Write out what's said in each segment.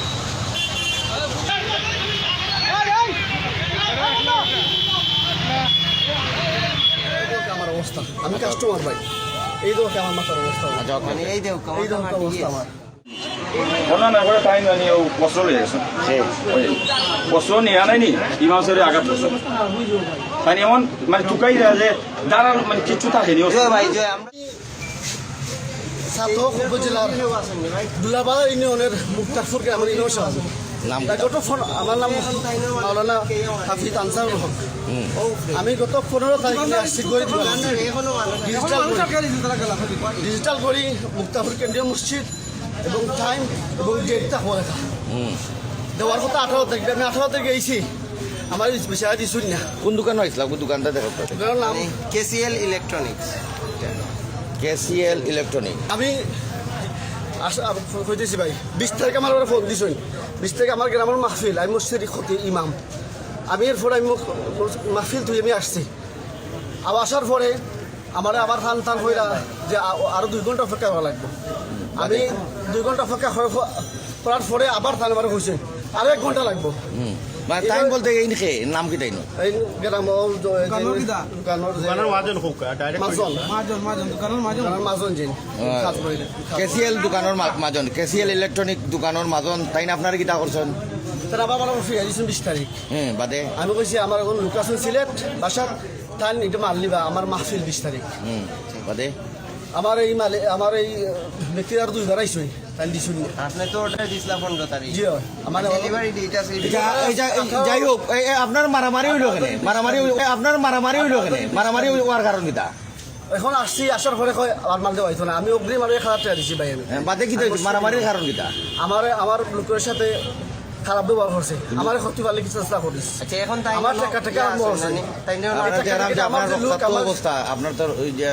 আছে। আমার অবস্থা, আমি কাস্টমার ভাই, এই দেখো আমার মাথার অবস্থা। এই দেখো অবস্থা আমার না করে তাই না নিয়ে বস্ত্র লয়ে গেছে বস্ত্র নিয়ে আনায়নি ইমাম সাহেবের আঘাত করছে তাই এমন মানে টুকাই দেয় যে দাঁড়ার মানে কিছু থাকেনি সাতক উপজেলার দুলাবাজার ইউনিয়নের মুক্তারপুর গ্রামের ইউনিয়ন সভাপতি। আমার নাম মাওলানা হাফিজ আনসারুল হক। আমি গত 15 তারিখে আসছি ডিজিটাল করি মুক্তারপুর কেন্দ্রীয় মসজিদ এবং টাইম এবং ডেটটা হওয়া লেখা দেওয়ার কথা 18 তারিখ। আমি 18 তারিখে এসেছি, আমার বিষয় দিচ্ছুন না। কোন দোকান হয়েছিল? কোন দোকানটা দেখো নাম কেসিএল ইলেকট্রনিক্স। KCL electronic. আমি কইতেছি ভাই 20 তারিখে আমার ফোন দিছুন। 20 তারিখে আমার গ্রামের মাহফিল, আমি মসজিদ ক্ষতি ইমাম। আমি এরপরে আমি মাহফিল তুই আমি আসছি। আবার আসার পরে আমার আবার টান হইলা যে আরো 2 ঘন্টা অপেক্ষা করা লাগবে। আমি 2 ঘন্টা অপেক্ষা করার পরে আবার টান আমার হয়েছে আরো 1 ঘন্টা লাগবে। মানে টাইম বলতে এই নাকি নাম কি তাই এই গ্রামের মাজন জিন কেসিএল দোকানের মাজন, কেসিএল ইলেকট্রনিক দোকানের মাজন তাই না আপনার কিতা করছেন? তারা আবার আমার ফিরে দিয়েছেন 20 তারিখ। বাদে আমি কইছি আমার এখন লোকেশন সিলেট বাসার তাই এটা মারলিবা আমার মাহফিল 20 তারিখ। বাদে আমার এই ব্যক্তির আর 2 বার আইসই তাই দিছুন। আপনি তো অর্ডার দিছিলেন 15 তারিখ। জি আমার ডেলিভারি ডেট আছে। যাই হোক আপনার মারামারি হইল কেন? আপনার মারামারি হইল কেন? মারামারি হওয়ার কারণ কিতা? এখন আসছি, আসার পরে কয় আর মাল দেওয়া হইতো না। আমি অগ্রিম আর খারাপ টাকা দিছি ভাই। আমি বাদে কি মারামারির কারণ কিতা? আমার লোকের সাথে খারাপ ব্যবহার করছে, আমার ক্ষতি পারলে কিছু চেষ্টা করিস। আচ্ছা এখন তাই আমার টাকা তাই অবস্থা আপনার তো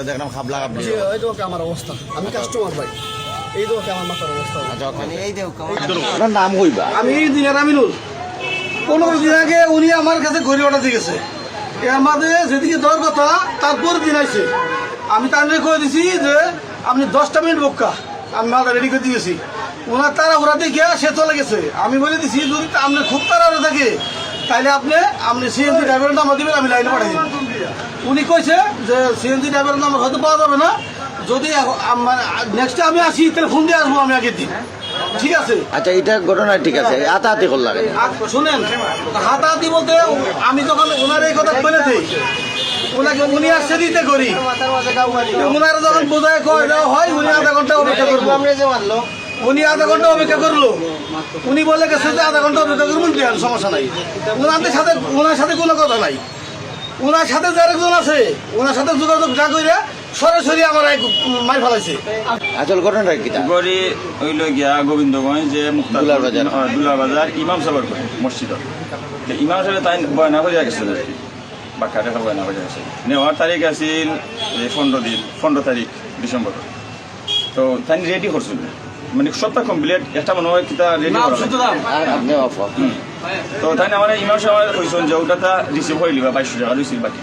দেখলাম খাবলা খাবলি। এই দেখো আমার অবস্থা, আমি কাস্টমার ভাই, এই দেখো আমার মাথার অবস্থা। এই দেখো আপনার নাম হইবা? আমি দিনার আমিনুল। 15 দিন আগে উনি আমার কাছে ঘড়ি অর্ডার দিয়ে গেছে। আমাদের যেদিকে দেওয়ার কথা তারপর দিন আইছে। আমি তার কয়ে দিছি যে আপনি 10টা মিনিট বক্কা, আমি মালটা রেডি করে দিয়েছি। ওনার তারা ওরাতে গিয়া সে চলে গেছে। আমি বলে দিছি যদি আপনার খুব তারা থাকে তাহলে আপনি সিএনজি ড্রাইভারের নাম্বার দিবেন, আমি লাইনে পাঠাই দেবেন। উনি কইছে যে সিএনজি ড্রাইভারের নাম্বার হয়তো পাওয়া যাবে না, যদি নেক্সটে আমি আসি তাহলে ফোন দিয়ে আসবো আমি আগের দিন। ঠিক আছে? আচ্ছা এটা ঘটনা ঠিক আছে, হাতাহাতি করলাম। শুনেন, হাতাহাতি বলতে আমি যখন ওনার এই কথা বলে দিই ওনাকে উনি আসছে দিতে করি, ওনারা যখন বোঝায় হয় উনি আধা ঘন্টা অপেক্ষা করবো। উনি আধা ঘন্টা অপেক্ষা করলো, উনি বলে গেছে যে আধা ঘন্টা অপেক্ষা করবেন, সমস্যা নাই। ওনার সাথে কোনো কথা নাই। ওনার সাথে যে আরেকজন আছে ওনার সাথে যোগাযোগ না করে সরাসরি আমার মাই ফেলাইছে। আসল ঘটনা কিতা? গড়ি হইল গিয়া গোবিন্দগঞ্জ যে দুলাবাজার ইমাম সাহেবের মসজিদ। ইমাম সাহেব তাই বয়না হয়ে গেছে বাক্কা দেখা বয়না হয়ে গেছে। নেওয়ার তারিখ আছিল 15 তারিখ ডিসেম্বর। তো তাই রেডি করছিল, মানে সবটা কমপ্লিট, একটা মনে হয় কিতা রেডি তো তাই না। মানে ইমাম সাহেব কইছেন যে ওটা রিসিভ হয়ে লিবা 2200 টাকা রিসিভ বাকি।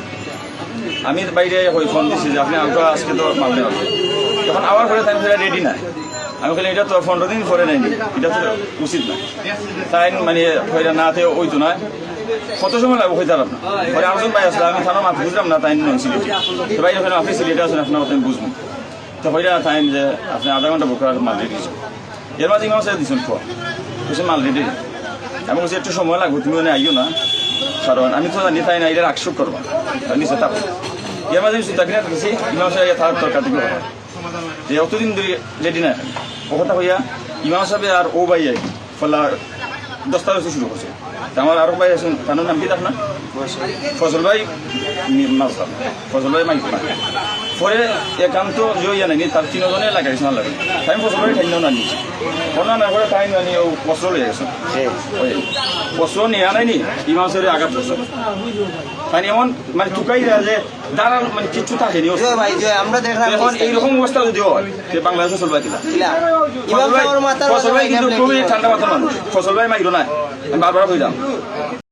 আমি বাইরে ফোন দিচ্ছি যে আপনি আমাকে আজকে তো মাল নেওয়া তখন আমার পরে তাই রেডি নাই। আমি বলি এটা তো 15 দিন পরে নেয়নি, এটা তো উচিত না। তাই মানে হইরা না ওইতো না, কত সময় লাগবে হইতে পারলাম না। পরে আরেকজন ভাই আসলে আমি থানা মাথা বুঝলাম না, তাই নন সিলেটি। তো ভাই যখন আপনি সিলেটে আসেন আপনার কথা আমি বুঝবো। তো হইরা তাই যে আপনি আধা ঘন্টা বুক করার মাল রেডি দিচ্ছেন। এর মাঝে ইমাম সাহেব দিচ্ছেন বলছেন মাল রেডি। আমি বলছি একটু সময় লাগবে, তুমি মানে আইও না, কারণ আমি তো জানি তাই না এটা আকশোক করবো নিচে তাপ। এর মাঝে আমি চিন্তা কিনে গেছি ইমাম সাহেব থাকার দরকার থেকে যে অতদিন ধরে রেডি না ও কথা হইয়া ইমাম সাহেব আর ও ভাই ফলা 10টা বছর শুরু করছে। আমার আরো ভাই আছেন, তার নাম কি আপনার? ফজল ভাই মাঝখান, ফজল ভাই মাইক পরে একান্ত জইয়া নাকি তার 3 জনে লাগাইছে না লাগে। তাই ফজল ভাই ঠাইন না নিয়েছি, না না করে ঠাইন আনি ও বস্ত্র লয়ে গেছে। বস্ত্র নিয়ে আনায়নি ইমাম সাহেবের আঘাত করছে। তাই এমন মানে টুকাই দেয় যে দাঁড়ার মানে কিছু থাকেনি। আমরা দেখলাম এখন এইরকম অবস্থা যদি হয় বাংলাদেশে চলবে কিনা? ফসল ভাই কিন্তু খুবই ঠান্ডা মাথার মানুষ। ফসল ভাই মাইরো না, আমি বারবার কইলাম